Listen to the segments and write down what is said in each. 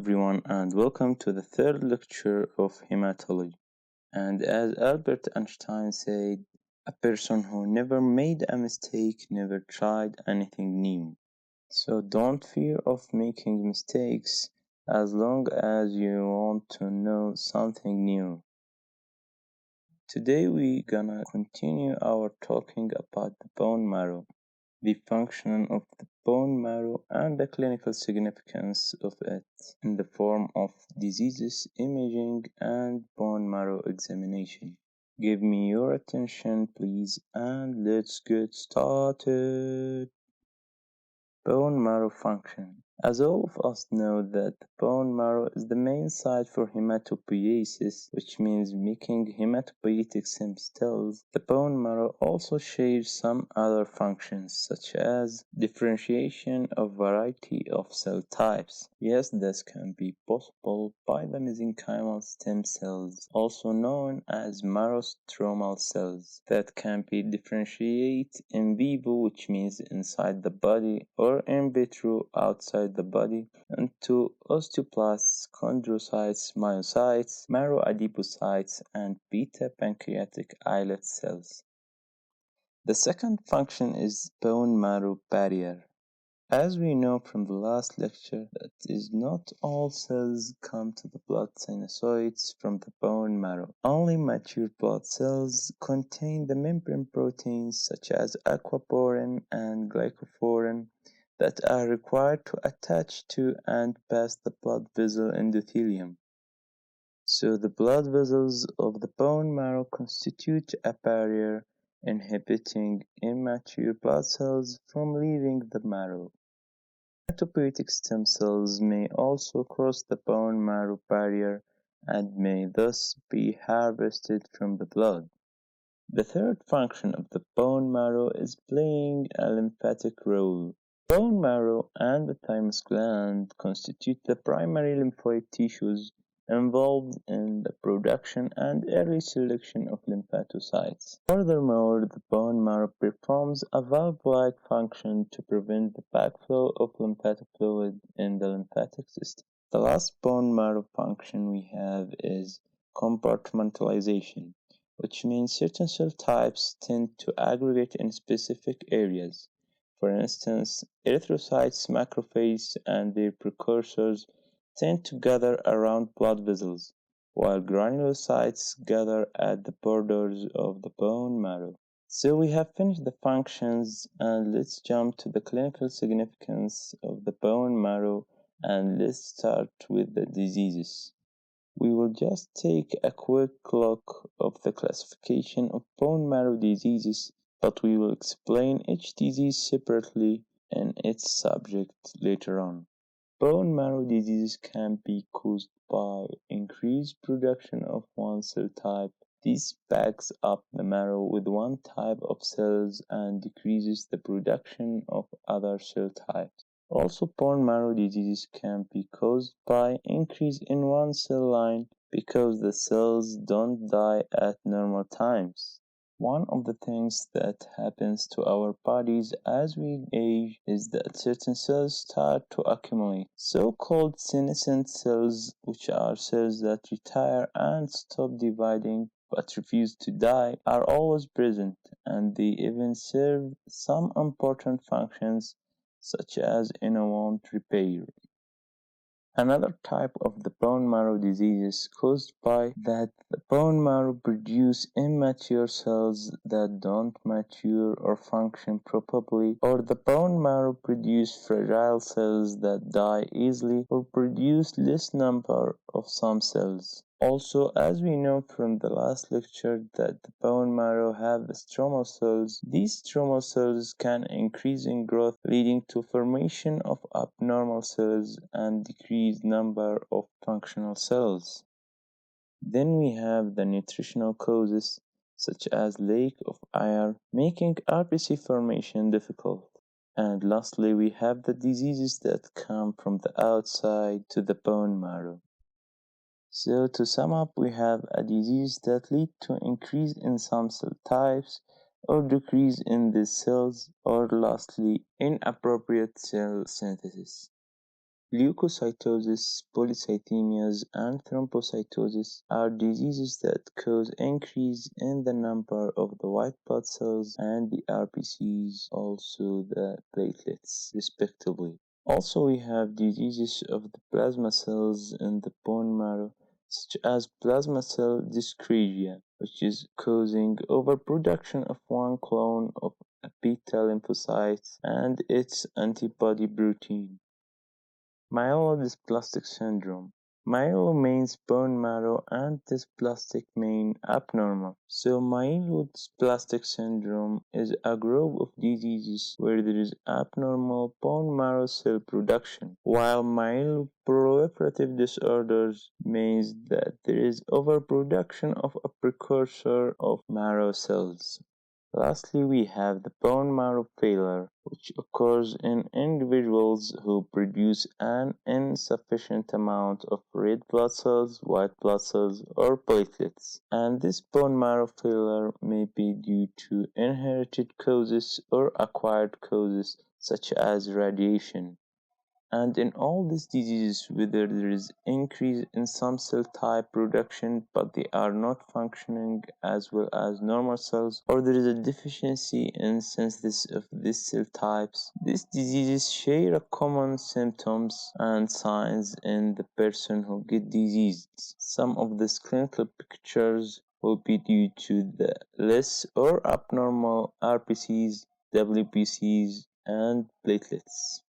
everyone, and welcome to the third lecture of Haematology. And as Albert Einstein said, a person who never made a mistake never tried anything new. So don't fear of making mistakes as long as you want to know something new. Today we're gonna continue our talking about the bone marrow, the function of the bone marrow and the clinical significance of it in the form of diseases, imaging, and bone marrow examination. Give me your attention, please, and let's get started. Bone marrow function. As all of us know that the bone marrow is the main site for hematopoiesis, which means making hematopoietic stem cells, the bone marrow also shares some other functions such as differentiation of variety of cell types. Yes, this can be possible by the mesenchymal stem cells, also known as marrow stromal cells, that can be differentiated in vivo, which means inside the body, or in vitro outside the body, into osteoblasts, chondrocytes, myocytes, marrow adipocytes, and beta pancreatic islet cells. The second function is bone marrow barrier. As we know from the last lecture, that is not all cells come to the blood sinusoids from the bone marrow. Only mature blood cells contain the membrane proteins such as aquaporin and glycophorin that are required to attach to and pass the blood vessel endothelium. So the blood vessels of the bone marrow constitute a barrier inhibiting immature blood cells from leaving the marrow. Hematopoietic stem cells may also cross the bone marrow barrier and may thus be harvested from the blood. The third function of the bone marrow is playing a lymphatic role. Bone marrow and the thymus gland constitute the primary lymphoid tissues involved in the production and early selection of lymphocytes. Furthermore, the bone marrow performs a valve-like function to prevent the backflow of lymphatic fluid in the lymphatic system. The last bone marrow function we have is compartmentalization, which means certain cell types tend to aggregate in specific areas. For instance, erythrocytes, macrophages, and their precursors tend to gather around blood vessels, while granulocytes gather at the borders of the bone marrow. So we have finished the functions, and let's jump to the clinical significance of the bone marrow, and let's start with the diseases. We will just take a quick look of the classification of bone marrow diseases, but we will explain each disease separately in its subject later on. Bone marrow diseases can be caused by increased production of one cell type. This backs up the marrow with one type of cells and decreases the production of other cell types. Also, bone marrow diseases can be caused by increase in one cell line because the cells don't die at normal times. One of the things that happens to our bodies as we age is that certain cells start to accumulate. So-called senescent cells, which are cells that retire and stop dividing but refuse to die, are always present, and they even serve some important functions such as wound repair. Another type of the bone marrow disease is caused by that the bone marrow produce immature cells that don't mature or function properly, or the bone marrow produce fragile cells that die easily or produce less number of some cells. Also, as we know from the last lecture that the bone marrow have stromal cells, these stromal cells can increase in growth, leading to formation of abnormal cells and decreased number of functional cells. Then we have the nutritional causes, such as lack of iron, making RBC formation difficult. And lastly, we have the diseases that come from the outside to the bone marrow. So to sum up, we have a disease that lead to increase in some cell types or decrease in these cells, or lastly, inappropriate cell synthesis. Leukocytosis, polycythemias, and thrombocytosis are diseases that cause increase in the number of the white blood cells and the RBCs, also the platelets, respectively. Also, we have diseases of the plasma cells in the bone marrow, such as plasma cell dyscrasia, which is causing overproduction of one clone of a beta lymphocyte and its antibody protein. Myelodysplastic syndrome. Myelo means bone marrow and dysplastic mean abnormal. So myelodysplastic syndrome is a group of diseases where there is abnormal bone marrow cell production, while myeloproliferative disorders means that there is overproduction of a precursor of marrow cells. Lastly, we have the bone marrow failure, which occurs in individuals who produce an insufficient amount of red blood cells, white blood cells, or platelets. And this bone marrow failure may be due to inherited causes or acquired causes such as radiation. And in all these diseases, whether there is increase in some cell type production but they are not functioning as well as normal cells, or there is a deficiency in synthesis of these cell types, these diseases share a common symptoms and signs in the person who get diseased. Some of these clinical pictures will be due to the less or abnormal RBCs, WBCs, and platelets.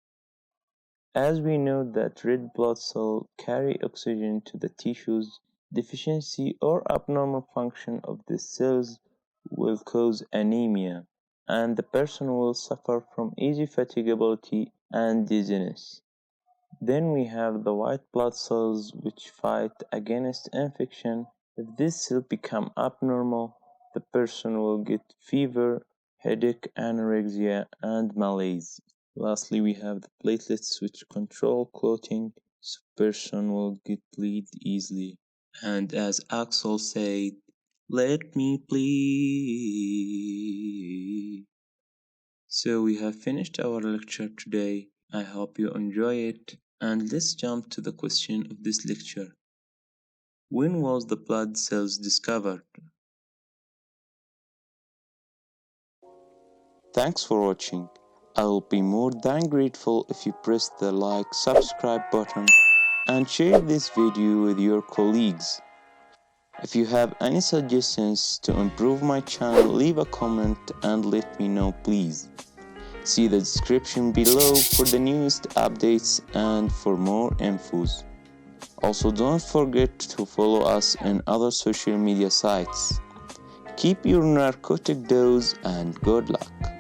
As we know that red blood cells carry oxygen to the tissues, deficiency or abnormal function of these cells will cause anemia, and the person will suffer from easy fatigability and dizziness. Then we have the white blood cells which fight against infection. If these cells become abnormal, the person will get fever, headache, anorexia, and malaise. Lastly, we have the platelets which control clotting, so person will get bleed easily. And as Axel said, let me bleed. So we have finished our lecture today. I hope you enjoy it. And let's jump to the question of this lecture. When was the blood cells discovered? Thanks for watching. I will be more than grateful if you press the like, subscribe button and share this video with your colleagues. If you have any suggestions to improve my channel, leave a comment and let me know please. See the description below for the newest updates and for more infos. Also, don't forget to follow us in other social media sites. Keep your narcotic dose and good luck.